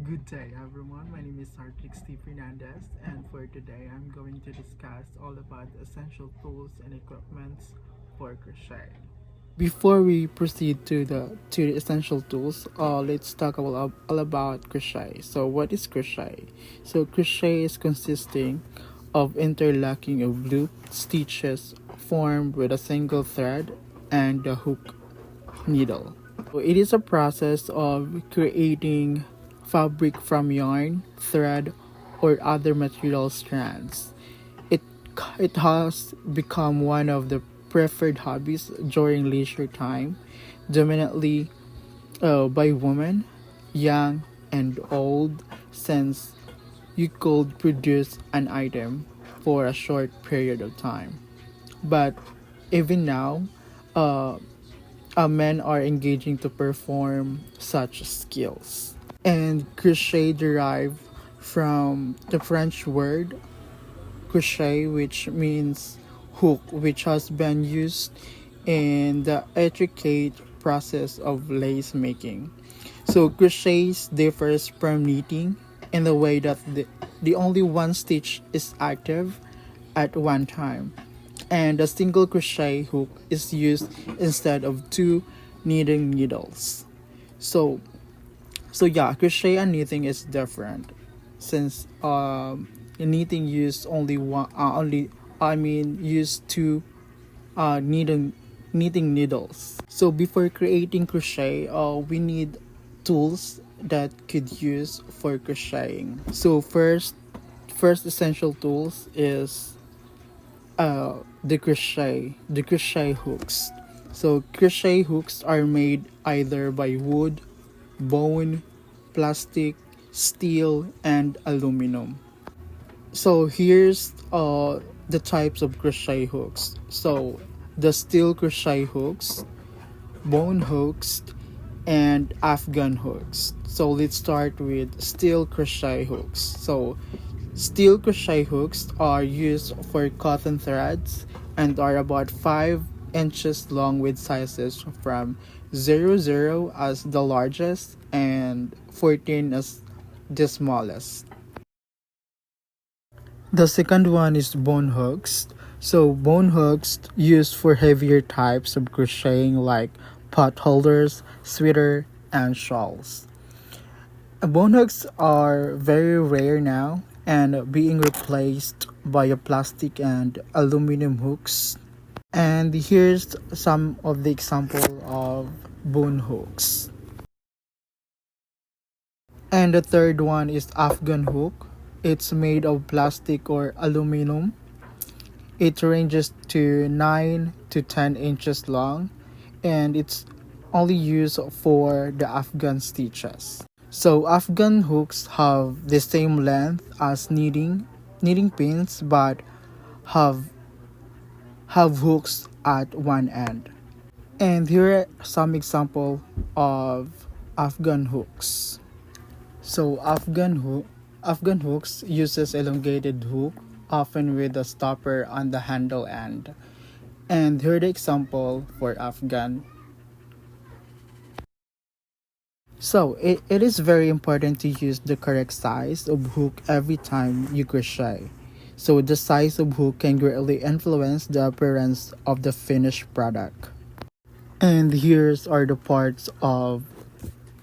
Good day, everyone. My name is Sartrix T. Fernandez, and for today, I'm going to discuss all about essential tools and equipments for crochet. Before we proceed to the essential tools, let's talk all about crochet. So, what is crochet? So, crochet is consisting of interlocking of loop stitches formed with a single thread and a hook needle. So it is a process of creating fabric from yarn, thread, or other material strands. It, it has become one of the preferred hobbies during leisure time, dominantly by women, young and old, since you could produce an item for a short period of time. But even now, uh, men are engaging to perform such skills. And crochet derived from the French word crochet, which means hook, which has been used in the intricate process of lace making. So crochet differs from knitting in the way that the only one stitch is active at one time, and a single crochet hook is used instead of two knitting needles. So yeah, crochet and knitting is different, since knitting use only one only I mean use two knitting needles. So before creating crochet, we need tools that could use for crocheting. So first essential tools is the crochet hooks. So crochet hooks are made either by wood, bone, plastic, steel, and aluminum. So here's the types of crochet hooks. So the steel crochet hooks, bone hooks, and Afghan hooks. So let's start with steel crochet hooks. So steel crochet hooks are used for cotton threads and are about 5 inches long with sizes from 00 as the largest and 14 as the smallest. The second one is bone hooks. So bone hooks used for heavier types of crocheting like pot holders, sweater, and shawls. Bone hooks are very rare now and being replaced by a plastic and aluminum hooks. And here's some of the example of bone hooks. And the third one is Afghan hook. It's made of plastic or aluminum. It ranges to 9 to 10 inches long, and it's only used for the Afghan stitches. So Afghan hooks have the same length as knitting pins, but have hooks at one end. And here are some example of Afghan hooks. So Afghan hooks uses elongated hook, often with a stopper on the handle end. And here the example for Afghan. So it is very important to use the correct size of hook every time you crochet. So the size of hook can greatly influence the appearance of the finished product. And here's are the parts of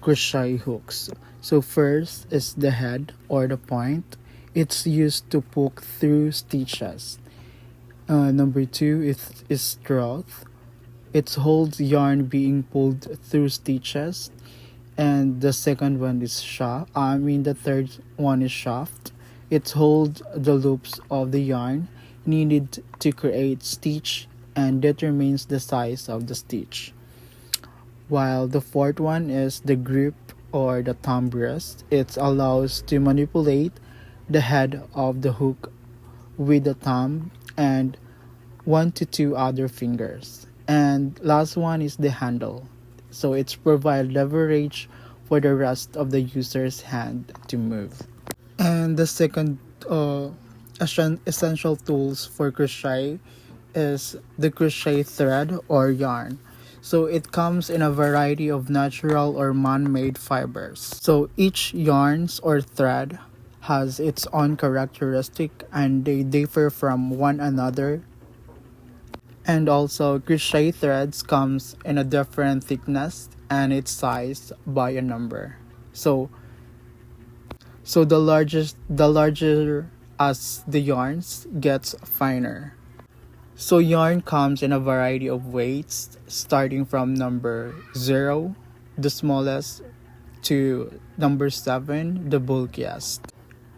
crochet hooks. So first is the head or the point. It's used to poke through stitches. Number two is stroke. It holds yarn being pulled through stitches. And the second one is shaft. The third one is shaft. It holds the loops of the yarn needed to create stitch and determines the size of the stitch. While the fourth one is the grip or the thumb rest. It allows to manipulate the head of the hook with the thumb and one to two other fingers. And last one is the handle. So it's provide leverage for the rest of the user's hand to move. And the second essential tools for crochet is the crochet thread or yarn. So it comes in a variety of natural or man-made fibers. So each yarns or thread has its own characteristic and they differ from one another. And also crochet threads comes in a different thickness and it's sized by a number. So the larger as the yarns gets finer. So yarn comes in a variety of weights starting from number 0, the smallest, to number 7, the bulkiest.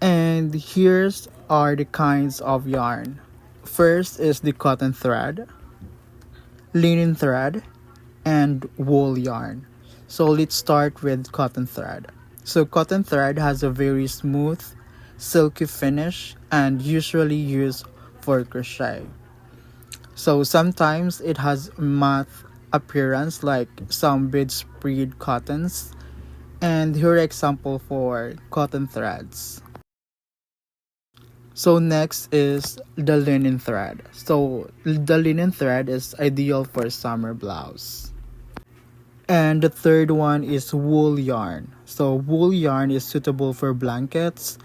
And here's are the kinds of yarn. First is the cotton thread, linen thread, and wool yarn. So let's start with cotton thread. So cotton thread has a very smooth, silky finish and usually used for crochet. So sometimes it has matte appearance like some bedspread cottons. And here are example for cotton threads. So next is the linen thread. So the linen thread is ideal for summer blouse. And the third one is wool yarn. So wool yarn is suitable for blankets,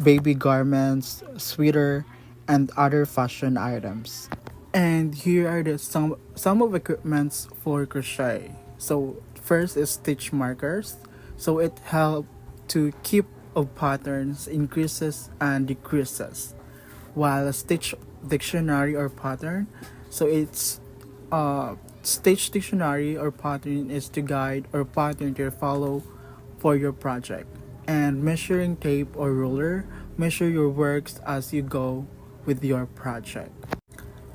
baby garments, sweater, and other fashion items. And here are the some of equipments for crochet. So first is stitch markers. So it helps to keep of patterns increases and decreases. While a stitch dictionary or pattern, so it's stitch dictionary or pattern is to guide or pattern to follow for your project. And measuring tape or ruler, measure your works as you go with your project.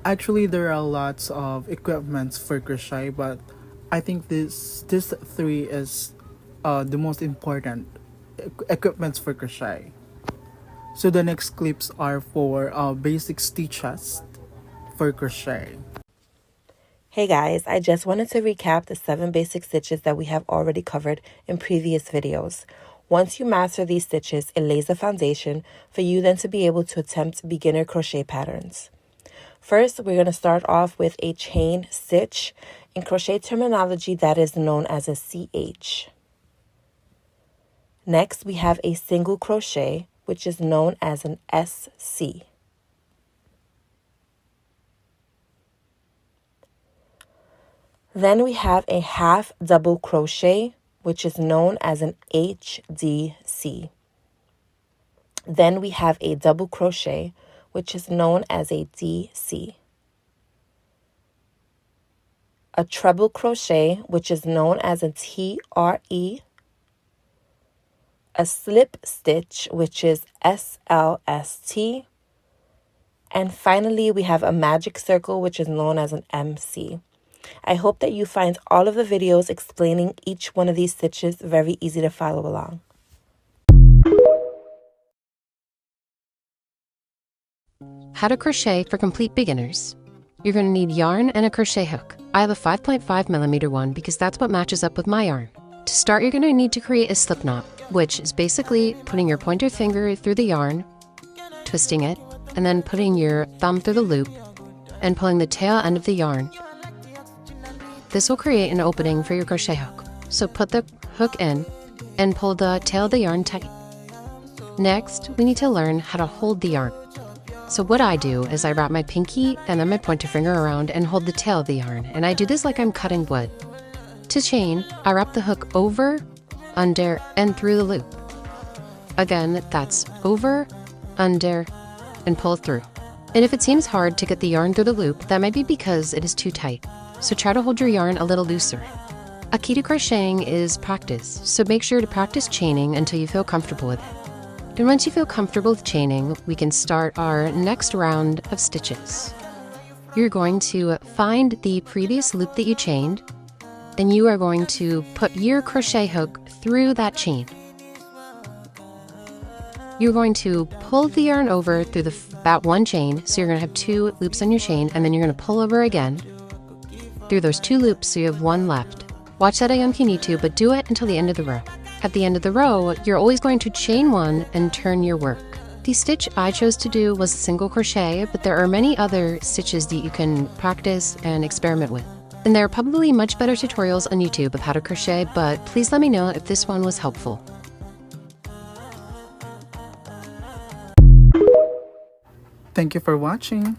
Actually, there are lots of equipments for crochet, but I think this three is the most important equipments for crochet. So the next clips are for basic stitches for crochet. Hey guys, I just wanted to recap the 7 basic stitches that we have already covered in previous videos. Once you master these stitches, it lays the foundation for you then to be able to attempt beginner crochet patterns. First, we're going to start off with a chain stitch. In crochet terminology, that is known as a CH. Next, we have a single crochet, which is known as an SC. Then we have a half double crochet, which is known as an HDC. Then we have a double crochet, which is known as a DC. A treble crochet, which is known as a TRE. A slip stitch, which is SLST. And finally, we have a magic circle, which is known as an MC. I hope that you find all of the videos explaining each one of these stitches very easy to follow along. How to crochet for complete beginners. You're going to need yarn and a crochet hook. I have a 5.5mm one because that's what matches up with my yarn. To start, you're going to need to create a slip knot, which is basically putting your pointer finger through the yarn, twisting it, and then putting your thumb through the loop and pulling the tail end of the yarn. This will create an opening for your crochet hook. So put the hook in and pull the tail of the yarn tight. Next, we need to learn how to hold the yarn. So what I do is I wrap my pinky and then my pointer finger around and hold the tail of the yarn, and I do this like I'm cutting wood. To chain, I wrap the hook over, under, and through the loop. Again, that's over, under, and pull through. And if it seems hard to get the yarn through the loop, that might be because it is too tight. So try to hold your yarn a little looser. A key to crocheting is practice, so make sure to practice chaining until you feel comfortable with it. And once you feel comfortable with chaining, we can start our next round of stitches. You're going to find the previous loop that you chained, then you are going to put your crochet hook through that chain. You're going to pull the yarn over through that one chain, so you're going to have 2 loops on your chain, and then you're going to pull over again through those 2 loops so you have 1 left. Watch that again if you need to, but do it until the end of the row. At the end of the row, you're always going to chain 1 and turn your work. The stitch I chose to do was a single crochet, but there are many other stitches that you can practice and experiment with. And there are probably much better tutorials on YouTube of how to crochet, but please let me know if this one was helpful. Thank you for watching.